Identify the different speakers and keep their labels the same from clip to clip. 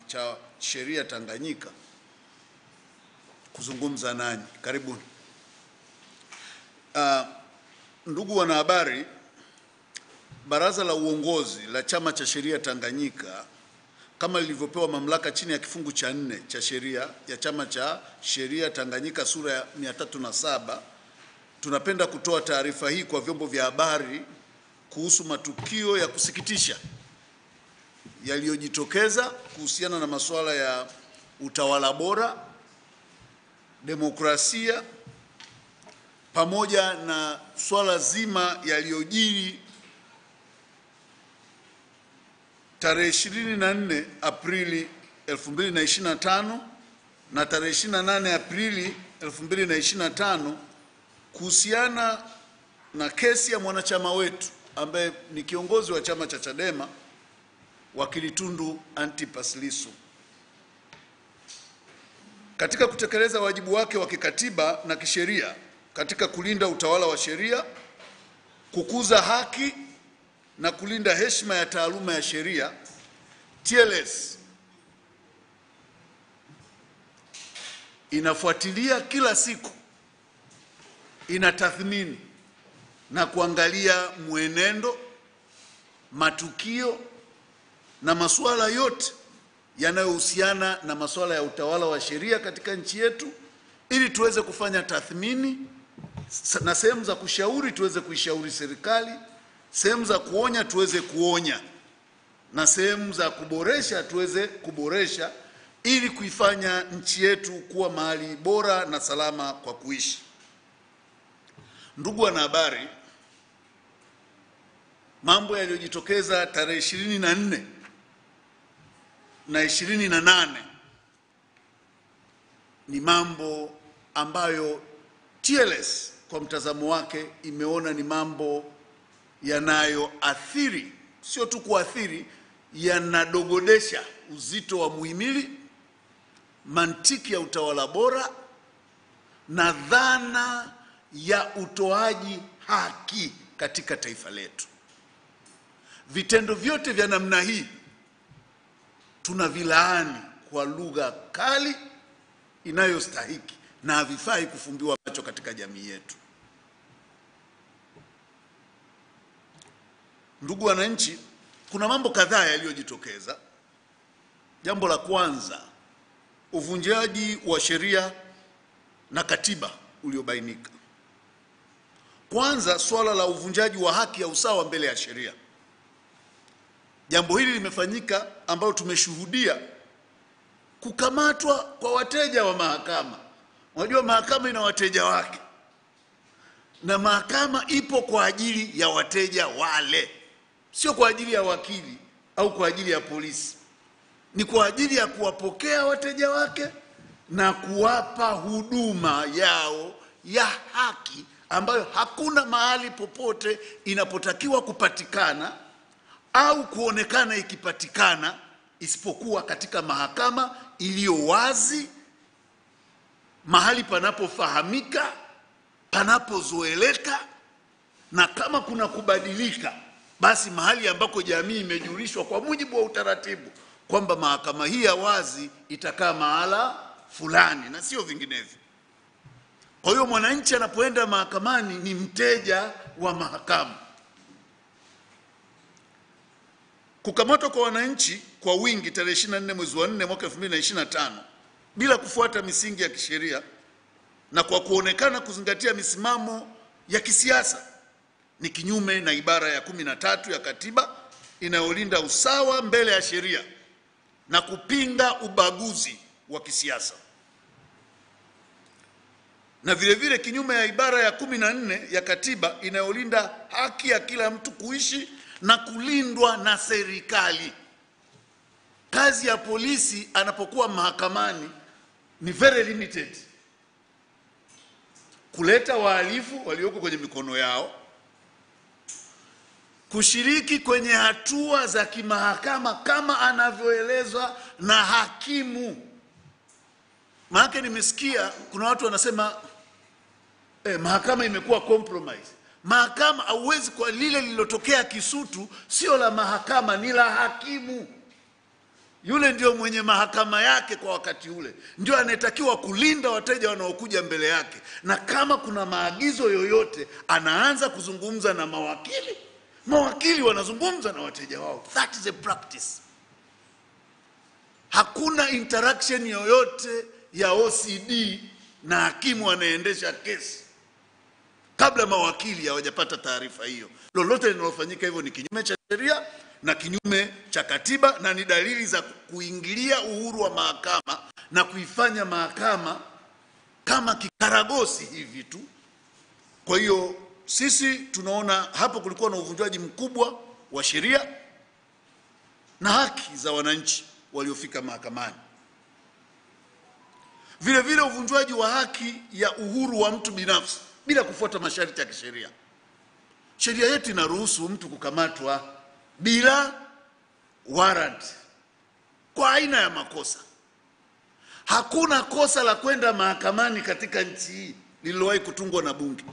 Speaker 1: cha sheria Tanganyika kuzungumza nanyi. Karibuni. Ndugu wanahabari, Baraza la Uongozi la Chama cha Sheria Tanganyika kama lilivyopewa mamlaka chini ya kifungu cha 4 cha sheria ya Chama cha Sheria Tanganyika sura ya 307, tunapenda kutoa taarifa hii kwa vyombo vya habari kuhusu matukio ya kusikitisha yaliyojitokeza kuhusiana na masuala ya utawala bora, demokrasia, pamoja na swala zima yaliyojiri tarehe 24 Aprili 2025 na tarehe 28 Aprili 2025 kuhusiana na kesi ya mwanachama wetu ambaye ni kiongozi wa chama cha Chadema, Wakili Tundu Antipas Lissu. Katika kutekeleza wajibu wake wa kikatiba na kisheria katika kulinda utawala wa sheria, kukuza haki na kulinda heshima ya taaluma ya sheria, TLS inafuatilia kila siku, inatathmini na kuangalia mwenendo, matukio na masuala yote yanayohusiana na masuala ya utawala wa sheria katika nchi yetu, ili tuweze kufanya tathmini na sehemu za kushauri tuweze kuishauri serikali, sehemu za kuonya tuweze kuonya, na sehemu za kuboresha tuweze kuboresha, ili kuifanya nchi yetu kuwa mahali bora na salama kwa kuishi. Ndugu wanahabari, mambo yaliyojitokeza tarehe 24 na 28 ni mambo ambayo TLS kwa mtazamo wake imeona ni mambo yanayoathiri, sio tu kuathiri, yanadogodesha uzito wa muhimili, mantiki ya utawala bora na dhana ya utoaji haki katika taifa letu. Vitendo vyote vya namna hii tunavilaani kwa lugha kali inayostahiki na havifai kufumbiwa macho katika jamii yetu. Ndugu wananchi, kuna mambo kadhaa yaliyojitokeza. Jambo la kwanza, uvunjaji wa sheria na katiba uliobainika. Kwanza, swala la uvunjaji wa haki ya usawa mbele ya sheria. Jambo hili limefanyika ambao tumeshuhudia kukamatwa kwa wateja wa mahakama. Unajua mahakama ina wateja wake, na mahakama ipo kwa ajili ya wateja wale, sio kwa ajili ya wakili au kwa ajili ya polisi. Ni kwa ajili ya kuwapokea wateja wake na kuwapa huduma yao ya haki ambayo hakuna mahali popote inapotakiwa kupatikana au kuonekana ikipatikana isipokuwa katika mahakama iliyo wazi, mahali panapofahamika, panapozoeleka, na kama kuna kubadilika basi mahali ambako jamii imejulishwa kwa mujibu wa utaratibu kwamba mahakama hii ya wazi itakaa mahala fulani na sio vinginevyo. Kwa hiyo mwananchi anapoenda mahakamani ni mteja wa mahakama. Kukamatwa kwa wananchi kwa wingi tarehe 24 mwezi wa 4 mwaka 2025 bila kufuata misingi ya kisheria na kwa kuonekana kuzingatia misimamo ya kisiasa ni kinyume na ibara ya 13 ya katiba inayolinda usawa mbele ya sheria na kupinga ubaguzi wa kisiasa, na vile vile kinyume ya ibara ya 14 ya katiba inayolinda haki ya kila mtu kuishi na kulindwa na serikali. Kazi ya polisi anapokuwa mahakamani ni very limited: kuleta wahalifu walioko kwenye mikono yao, kushiriki kwenye hatua za kimahakama kama anavyoelezwa na hakimu. Maana nimesikia kuna watu wanasema mahakama imekuwa compromise. Mahakama hauwezi, kwa lile lililotokea Kisutu sio la mahakama, ni la hakimu. Yule ndio mwenye mahakama yake kwa wakati ule, ndio anayetakiwa kulinda wateja wanaokuja mbele yake, na kama kuna maagizo yoyote anaanza kuzungumza na mawakili, mawakili wanazungumza na wateja wao. That is a practice. Hakuna interaction yoyote ya OCD na hakimu anaendesha kesi kabla mawakili hawajapata taarifa hiyo. Lolote linalofanyika hivyo ni kinyume cha sheria na kinyume cha katiba, na ni dalili za kuingilia uhuru wa mahakama na kuifanya mahakama kama kikaragosi hivi tu. Kwa hiyo sisi tunaona hapo kulikuwa na uvunjwaji mkubwa wa sheria na haki za wananchi waliofika mahakamani. Vile vile uvunjwaji wa haki ya uhuru wa mtu binafsi bila kufuata masharti ya kisheria. Sheria yetu inaruhusu mtu kukamatwa bila warrant kwa aina ya makosa. Hakuna kosa la kwenda mahakamani katika nchi hii lililowahi kutungwa na bunge.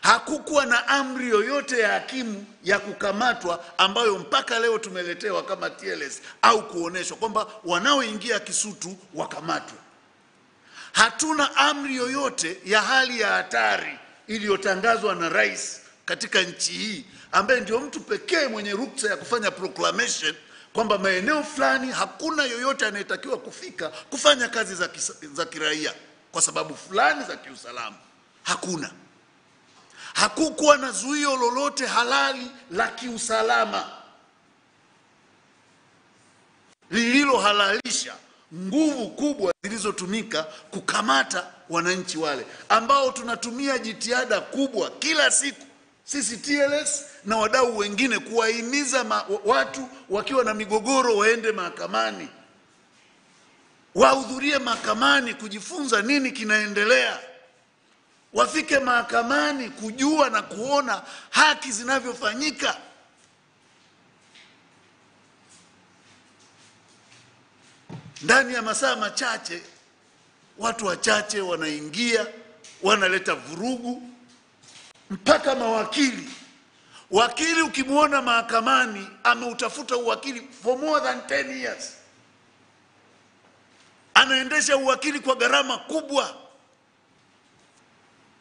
Speaker 1: Hakukuwa na amri yoyote ya hakimu ya kukamatwa ambayo mpaka leo tumeletewa kama TLS au kuoneshwa kwamba wanaoingia Kisutu wakamatwe. Hatuna amri yoyote ya hali ya hatari iliyotangazwa na rais katika nchi hii, ambaye ndio mtu pekee mwenye ruksa ya kufanya proclamation kwamba maeneo fulani hakuna yoyote anayetakiwa kufika kufanya kazi za kiraia kwa sababu fulani za kiusalama. Hakuna. Hakukuwa na zuio lolote halali la kiusalama lililohalalisha nguvu kubwa zilizotumika kukamata wananchi wale ambao tunatumia jitihada kubwa kila siku sisi TLS na wadau wengine kuwahimiza watu wakiwa na migogoro waende mahakamani, wahudhurie mahakamani kujifunza nini kinaendelea, wafike mahakamani kujua na kuona haki zinavyofanyika. Ndani ya masaa machache watu wachache wanaingia, wanaleta vurugu, mpaka mawakili. Wakili ukimuona mahakamani ameutafuta uwakili for more than 10 years, anaendesha uwakili kwa gharama kubwa.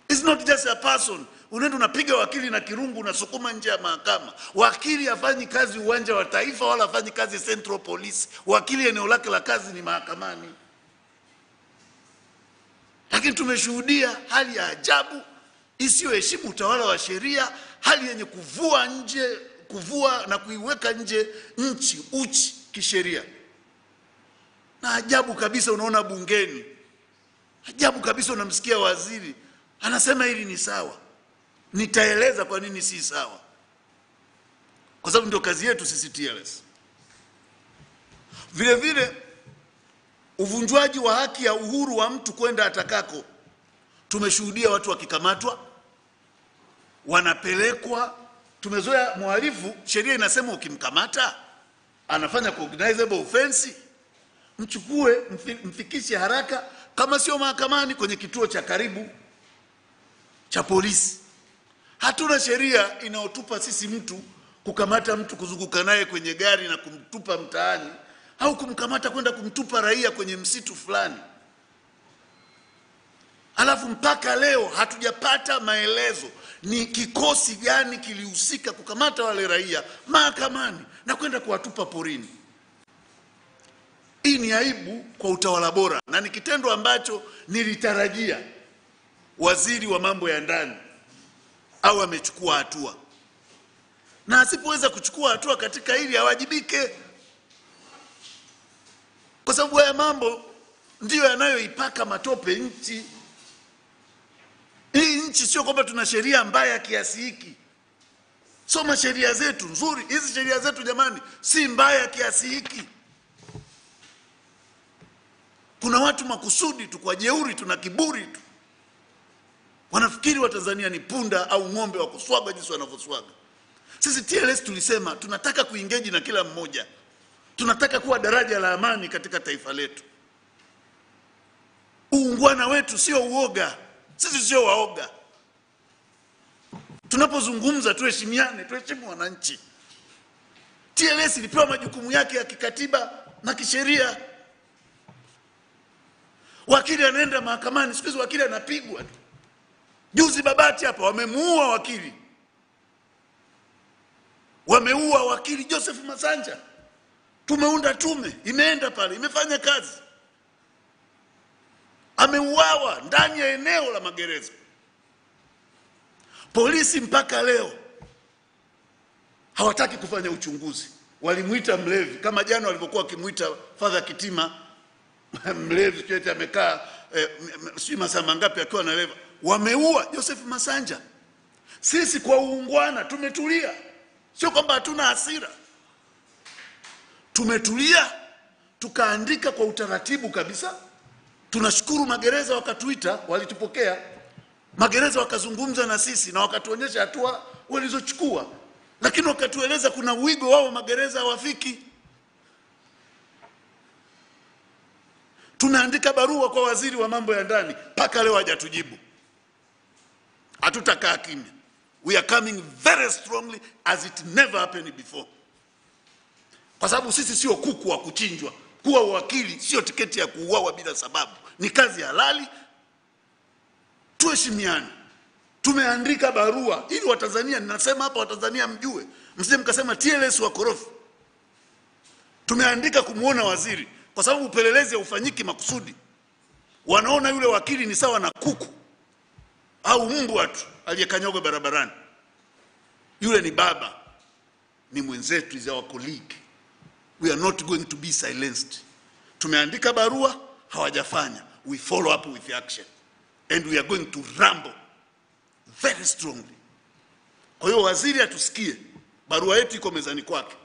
Speaker 1: It's not just a person. Unaenda unapiga wakili na kirungu unasukuma nje ya mahakama. Wakili hafanyi kazi uwanja wa Taifa wala hafanyi kazi Central Police. Wakili eneo lake la kazi ni mahakamani. Lakini tumeshuhudia hali ya ajabu isiyoheshimu utawala wa sheria, hali yenye kuvua na kuiweka nje nchi uchi kisheria. Na ajabu kabisa unaona bungeni, ajabu kabisa unamsikia waziri anasema hili ni sawa. Nitaeleza kwa nini si sawa, kwa sababu ndio kazi yetu sisi TLS. Vile vile uvunjwaji wa haki ya uhuru wa mtu kwenda atakako. Tumeshuhudia watu wakikamatwa wanapelekwa. Tumezoea mhalifu, sheria inasema ukimkamata anafanya cognizable offense, mchukue mfikishe haraka, kama sio mahakamani kwenye kituo cha karibu cha polisi. Hatuna sheria inayotupa sisi mtu kukamata mtu kuzunguka naye kwenye gari na kumtupa mtaani, au kumkamata kwenda kumtupa raia kwenye msitu fulani. Alafu mpaka leo hatujapata maelezo ni kikosi gani kilihusika kukamata wale raia mahakamani na kwenda kuwatupa porini. Hii ni aibu kwa utawala bora, na ni kitendo ambacho nilitarajia waziri wa mambo ya ndani au amechukua hatua, na asipoweza kuchukua hatua katika hili awajibike, kwa sababu haya mambo ndiyo yanayoipaka matope nchi. Hii nchi sio kwamba tuna sheria mbaya kiasi hiki. Soma sheria zetu nzuri. Hizi sheria zetu jamani si mbaya kiasi hiki. Kuna watu makusudi tu kwa jeuri, tuna kiburi tu, wanafikiri wa Tanzania ni punda au ng'ombe wa kuswaga jinsi wanavyoswaga. Sisi TLS tulisema tunataka kuengage na kila mmoja. Tunataka kuwa daraja la amani katika taifa letu. Uungwana wetu sio uoga. Sisi sio waoga. Tunapozungumza tuheshimiane, tuheshimu wananchi. TLS ilipewa majukumu yake ya kikatiba na kisheria. Wakili anaenda mahakamani, siku hizi wakili anapigwa tu. Juzi Babati hapa wamemuua wakili. Wameua wakili Joseph Masanja. Tumeunda tume, imeenda pale, imefanya kazi. Ameuawa ndani ya eneo la magereza. Polisi mpaka leo hawataki kufanya uchunguzi. Walimuita mlevi kama jana walivyokuwa wakimuita Father Kitima mlevi, kete amekaa sijui masaa mangapi akiwa na leva. Wameua Joseph Masanja. Sisi kwa uungwana tumetulia. Sio kwamba hatuna hasira. Tumetulia, tukaandika kwa utaratibu kabisa. Tunashukuru magereza wakatuita, walitupokea. Magereza wakazungumza na sisi na wakatuonyesha hatua walizochukua. Lakini wakatueleza kuna wigo wao magereza hawafiki. Tumeandika barua kwa waziri wa mambo ya ndani, mpaka leo hajatujibu. Hatutakaa kimya. We are coming very strongly as it never happened before. Kwa sababu sisi sio kuku wa kuchinjwa. Kuwa wakili sio tiketi ya kuuawa bila sababu. Ni kazi halali. Tuheshimiane. Tumeandika barua ili Watanzania, ninasema hapa Watanzania mjue, msije mkasema TLS wakorofi. Tumeandika kumuona waziri kwa sababu upelelezi haufanyiki makusudi. Wanaona yule wakili ni sawa na kuku au mbwa tu aliyekanyagwa barabarani. Yule ni baba, ni mwenzetu, is our colleague. We are not going to be silenced. Tumeandika barua, hawajafanya. We follow up with action. And we are going to rumble very strongly. Kwa hiyo waziri atusikie, barua yetu iko mezani kwake.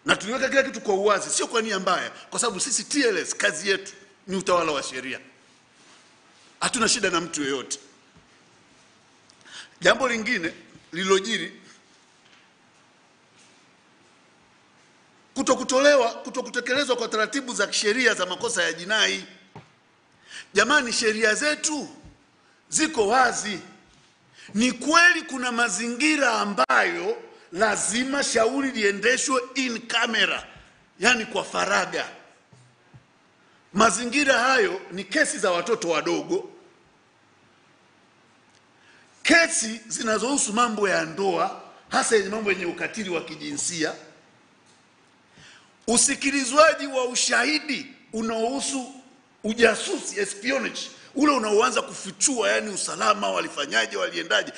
Speaker 1: Na tuliweka kila kitu kwa uwazi, sio kwa nia mbaya, kwa sababu sisi TLS kazi yetu ni utawala wa sheria. Hatuna shida na mtu yeyote. Jambo lingine lililojiri, kutokutekelezwa kwa taratibu za sheria za makosa ya jinai. Jamani, sheria zetu ziko wazi. Ni kweli kuna mazingira ambayo lazima shauri liendeshwe in camera, yani kwa faraga. Mazingira hayo ni kesi za watoto wadogo, kesi zinazohusu mambo ya ndoa, hasa mambo yenye ukatili wa kijinsia, usikilizwaji wa ushahidi unaohusu ujasusi, espionage, ule unaoanza kufichua yani usalama, walifanyaje, waliendaje.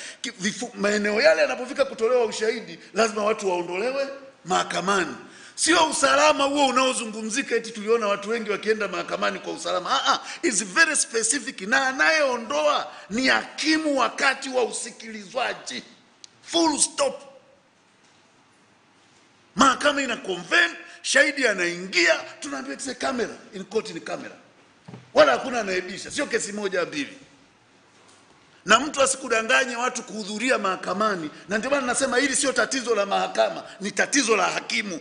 Speaker 1: Maeneo yale yanapofika kutolewa ushahidi, lazima watu waondolewe mahakamani. Sio usalama huo unaozungumzika eti tuliona watu wengi wakienda mahakamani kwa usalama. It's very specific, na anayeondoa ni hakimu wakati wa usikilizwaji. Full stop. Mahakama ina convene, shahidi anaingia, tunaambia it's a camera, in court ni camera. Wala hakuna anaibisha, sio kesi moja mbili. Na mtu asikudanganye watu kuhudhuria mahakamani. Na ndio maana nasema hili sio tatizo la mahakama, ni tatizo la hakimu.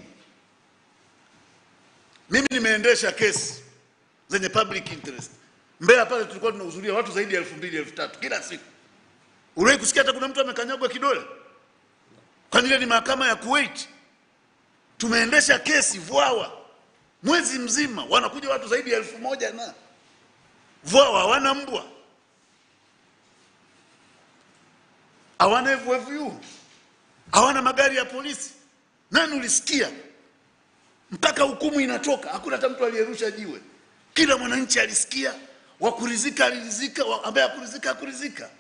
Speaker 1: Mimi nimeendesha kesi zenye public interest. Mbeya pale tulikuwa tunahudhuria watu zaidi ya 2000 3000 kila siku. Uliwahi kusikia hata kuna mtu amekanyagwa kidole? Kwani ile ni mahakama ya Kuwait? Tumeendesha kesi Vwawa mwezi mzima, wanakuja watu zaidi ya 1000 na Vwawa hawana mbwa, hawana FFU, hawana magari ya polisi. Nani ulisikia? Mpaka hukumu inatoka hakuna hata mtu aliyerusha jiwe. Kila mwananchi alisikia, wakurizika alirizika, ambaye hakurizika hakurizika.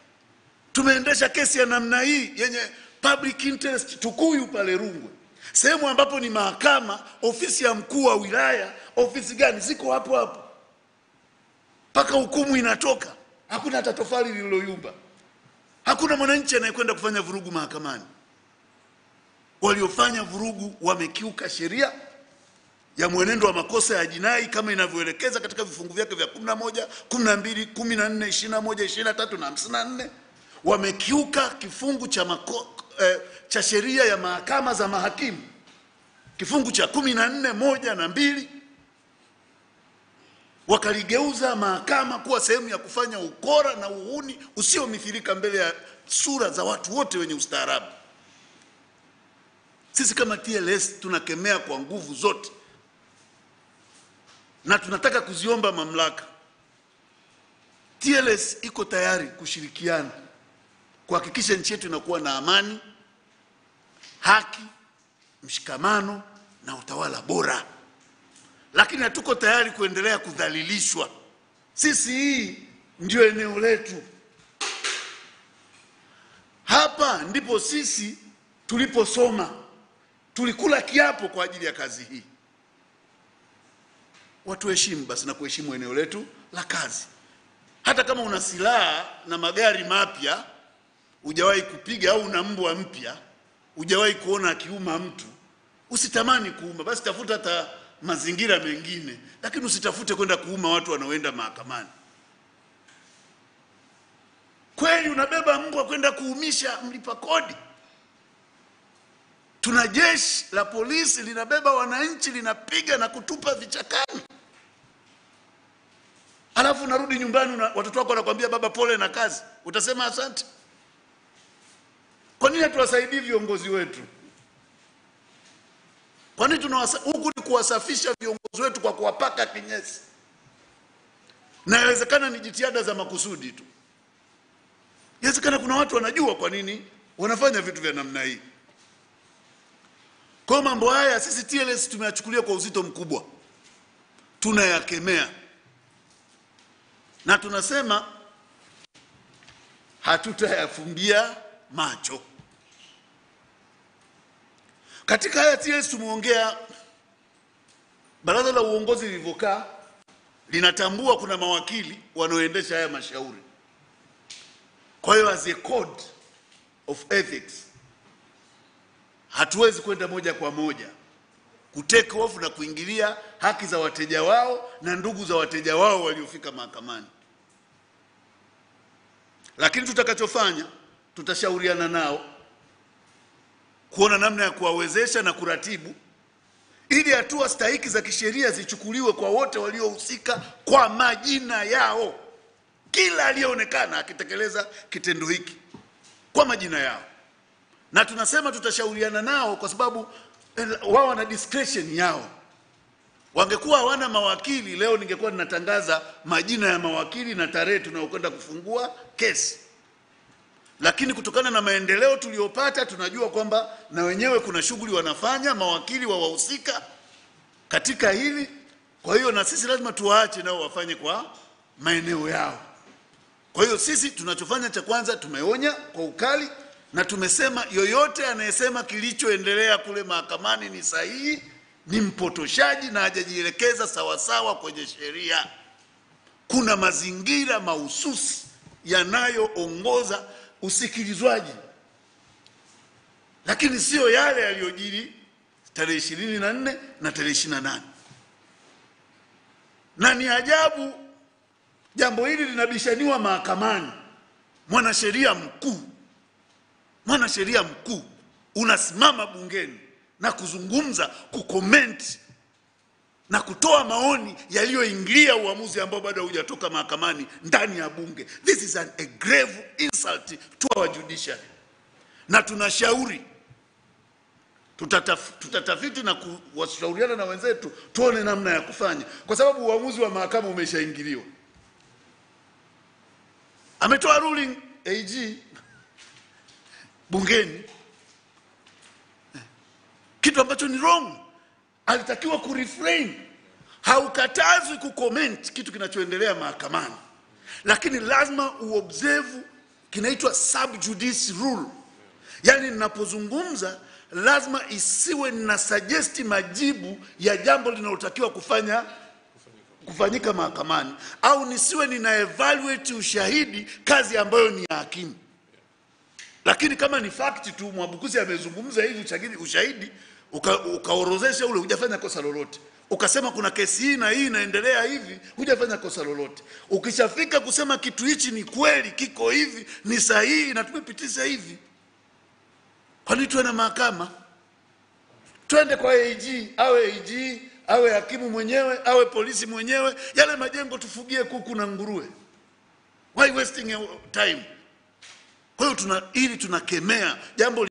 Speaker 1: Tumeendesha kesi ya namna hii yenye public interest Tukuyu pale Rungwe, sehemu ambapo ni mahakama, ofisi ya mkuu wa wilaya, ofisi gani ziko hapo hapo. Mpaka hukumu inatoka hakuna hata tofali lililoyumba. Hakuna mwananchi anayekwenda kufanya vurugu mahakamani. Waliofanya vurugu wamekiuka sheria ya mwenendo wa makosa ya jinai kama inavyoelekeza katika vifungu vyake vya 11, 12, 14, 21, 23 na 54. Wamekiuka kifungu cha sheria ya mahakama za mahakimu, kifungu cha 14, 1 na 2. Wakaligeuza mahakama kuwa sehemu ya kufanya ukora na uhuni usiomithilika mbele ya sura za watu wote wenye ustaarabu. Sisi kama TLS tunakemea kwa nguvu zote, na tunataka kuziomba mamlaka. TLS iko tayari kushirikiana kuhakikisha nchi yetu inakuwa na amani, haki, mshikamano na utawala bora, lakini hatuko tayari kuendelea kudhalilishwa. Sisi hii ndio eneo letu. Hapa ndipo sisi tuliposoma, tulikula kiapo kwa ajili ya kazi hii. Watu heshimu basi na kuheshimu eneo letu la kazi. Hata kama una silaha na magari mapya hujawahi kupiga, au una mbwa mpya hujawahi kuona akiuma mtu, usitamani kuuma. Basi tafuta hata mazingira mengine, lakini usitafute kwenda kuuma watu wanaoenda mahakamani. Kweli unabeba mbwa kwenda kuumisha mlipa kodi? Tuna jeshi la polisi linabeba wananchi linapiga na kutupa vichakani, alafu narudi nyumbani watoto wako wanakuambia baba pole na kazi, utasema asante? Kwa nini hatuwasaidii viongozi wetu? Kwa nini huku ni kuwasafisha viongozi wetu kwa kuwapaka kinyesi? Na inawezekana ni jitihada za makusudi tu. Inawezekana kuna watu wanajua kwa nini wanafanya vitu vya namna hii. Kwa mambo haya sisi TLS tumeyachukulia kwa uzito mkubwa, tunayakemea na tunasema hatutayafumbia macho. Katika haya TLS tumeongea, baraza la uongozi lilivyokaa linatambua kuna mawakili wanaoendesha haya mashauri. Kwa hiyo as a code of ethics hatuwezi kwenda moja kwa moja kutake off na kuingilia haki za wateja wao na ndugu za wateja wao waliofika mahakamani. Lakini tutakachofanya, tutashauriana nao kuona namna ya kuwawezesha na kuratibu ili hatua stahiki za kisheria zichukuliwe kwa wote waliohusika kwa majina yao. Kila aliyeonekana akitekeleza kitendo hiki kwa majina yao. Na tunasema tutashauriana nao kwa sababu wao wana discretion yao. Wangekuwa hawana mawakili, leo ningekuwa ninatangaza majina ya mawakili na tarehe tunayokwenda kufungua kesi. Lakini kutokana na maendeleo tuliyopata, tunajua kwamba na wenyewe kuna shughuli wanafanya mawakili wa wahusika katika hili. Kwa hiyo na sisi lazima tuwaache nao wafanye kwa maeneo yao. Kwa hiyo sisi tunachofanya cha kwanza, tumeonya kwa ukali na tumesema yoyote anayesema kilichoendelea kule mahakamani ni sahihi ni mpotoshaji na hajajielekeza sawasawa kwenye sheria. Kuna mazingira mahususi yanayoongoza usikilizwaji, lakini sio yale yaliyojiri tarehe 24 na tarehe 28. Na ni ajabu jambo hili linabishaniwa mahakamani. Mwanasheria mkuu unasimama bungeni na kuzungumza, kucomment na kutoa maoni yaliyoingilia uamuzi ambao bado hujatoka mahakamani ndani ya bunge. This is a grave insult to our judiciary. Na tunashauri tutatafiti na kuwashauriana na wenzetu tuone namna ya kufanya, kwa sababu uamuzi wa mahakama umeshaingiliwa. Ametoa ruling AG bungeni, kitu ambacho ni wrong. Alitakiwa kurefrain. Haukatazwi kucomment kitu kinachoendelea mahakamani, lakini lazima uobserve kinaitwa sub judice rule. Yani ninapozungumza lazima isiwe na suggest majibu ya jambo linalotakiwa kufanyika mahakamani, au nisiwe nina evaluate ushahidi, kazi ambayo ni ya hakimu. Lakini kama ni fact tu, Mwabukusi amezungumza hivi ushahidi, ukaorozesha ule, hujafanya kosa lolote. Ukasema kuna kesi hii na hii inaendelea hivi, hujafanya kosa lolote. Ukishafika kusema kitu hichi ni kweli, kiko hivi, ni sahihi na tumepitisha hivi, kwa nini tuwe na mahakama? Twende kwa AG, awe hakimu mwenyewe, awe polisi mwenyewe. Yale majengo tufugie kuku na nguruwe. Why wasting your time? Kwa hiyo tunakemea jambo